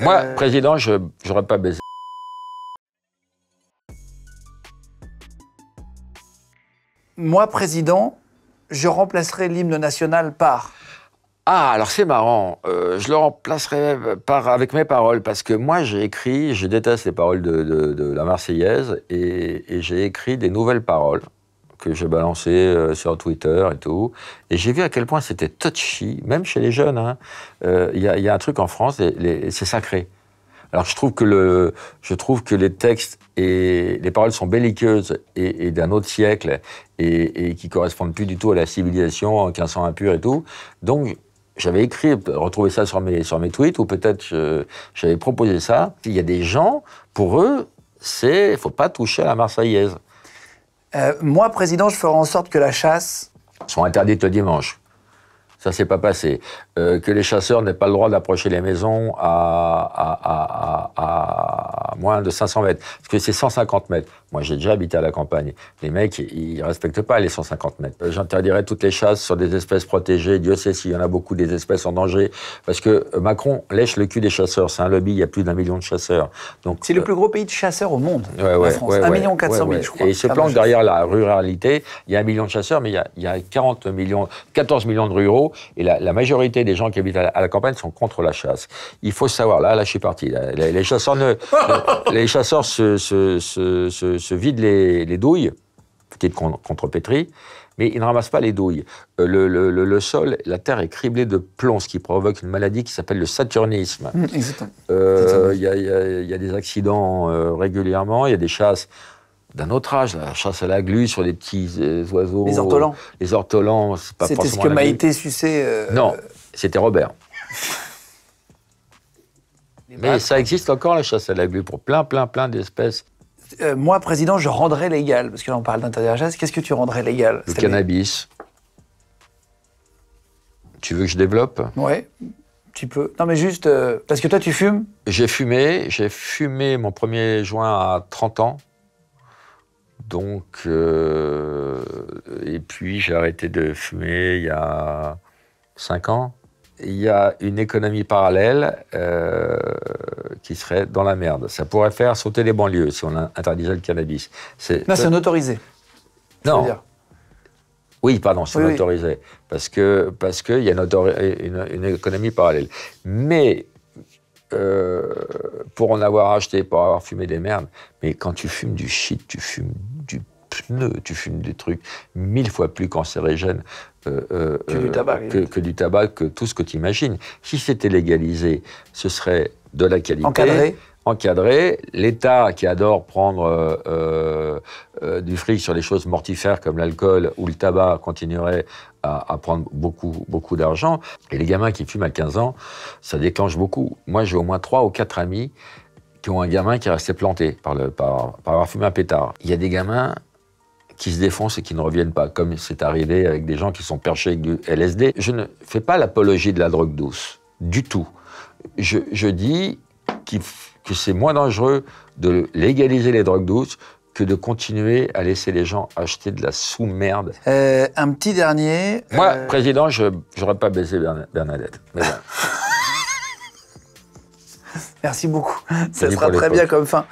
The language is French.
Moi, président, j'aurais pas baisé. Moi, président, je remplacerai l'hymne national par... Ah, alors c'est marrant. Je le remplacerai avec mes paroles, parce que moi, j'ai écrit, je déteste les paroles de la Marseillaise, et j'ai écrit des nouvelles paroles que j'ai balancées sur Twitter et tout. Et j'ai vu à quel point c'était touchy, même chez les jeunes. Hein. Y a un truc en France, c'est sacré. Alors je trouve que les textes et les paroles sont belliqueuses et d'un autre siècle et qui correspondent plus du tout à la civilisation en 1501 pur et tout. Donc j'avais écrit, retrouvé ça sur mes tweets, ou peut-être j'avais proposé ça. Il y a des gens, pour eux, faut pas toucher à la Marseillaise. Moi, président, je ferai en sorte que la chasse... Sont interdites le dimanche. Ça s'est pas passé. Que les chasseurs n'aient pas le droit d'approcher les maisons à moins de 500 mètres. Parce que c'est 150 mètres. Moi, j'ai déjà habité à la campagne. Les mecs, ils respectent pas les 150 mètres. J'interdirais toutes les chasses sur des espèces protégées. Dieu sait s'il y en a beaucoup, des espèces en danger. Parce que Macron lèche le cul des chasseurs. C'est un lobby, il y a plus d'1 million de chasseurs. C'est le plus gros pays de chasseurs au monde, la France. 1 400 000, je crois. Et il se planque derrière la ruralité. Il y a 1 million de chasseurs, mais il y a 14 millions de ruraux. Et la majorité des gens qui habitent à la campagne sont contre la chasse. Il faut savoir, là je suis parti. Les chasseurs se vident les douilles, petite contrepétrie, mais ils ne ramassent pas les douilles. Le sol, la terre est criblée de plomb, ce qui provoque une maladie qui s'appelle le saturnisme. Exactement. Il y a des accidents régulièrement, il y a des chasses d'un autre âge, la chasse à la glu sur des petits oiseaux. Les ortolans. Les ortolans, c'est pas forcément. C'était ce que Maïté suçait. Non, c'était Robert. Mais ça existe encore, la chasse à la glu, pour plein d'espèces. Moi, président, je rendrais légal, parce que là, on parle d'interdire la chasse. Qu'est-ce que tu rendrais légal? Le cannabis. Tu veux que je développe? Ouais, tu peux. Non, mais juste, parce que toi, tu fumes? J'ai fumé mon premier joint à 30 ans. Donc, et puis j'ai arrêté de fumer il y a 5 ans. Il y a une économie parallèle qui serait dans la merde. Ça pourrait faire sauter les banlieues si on interdisait le cannabis. Non, c'est autorisé. Non. Oui, pardon, c'est autorisé. Parce qu'il y a une économie parallèle. Mais pour en avoir acheté, pour avoir fumé des merdes, mais quand tu fumes du shit, tu fumes du pneu, tu fumes des trucs 1000 fois plus cancérigènes que du tabac, que tout ce que tu imagines. Si c'était légalisé, ce serait de la qualité. Encadré. L'État, qui adore prendre du fric sur les choses mortifères comme l'alcool ou le tabac, continuerait à prendre beaucoup d'argent. Et les gamins qui fument à 15 ans, ça déclenche beaucoup. Moi, j'ai au moins 3 ou 4 amis qui ont un gamin qui est resté planté par avoir fumé un pétard. Il y a des gamins qui se défoncent et qui ne reviennent pas, comme c'est arrivé avec des gens qui sont perchés avec du LSD. Je ne fais pas l'apologie de la drogue douce, du tout. Je dis que c'est moins dangereux de légaliser les drogues douces que de continuer à laisser les gens acheter de la sous-merde. Un petit dernier... Moi, président, j'aurais pas baisé Bernadette. Mais bon. Merci beaucoup. Ça sera très bien comme fin.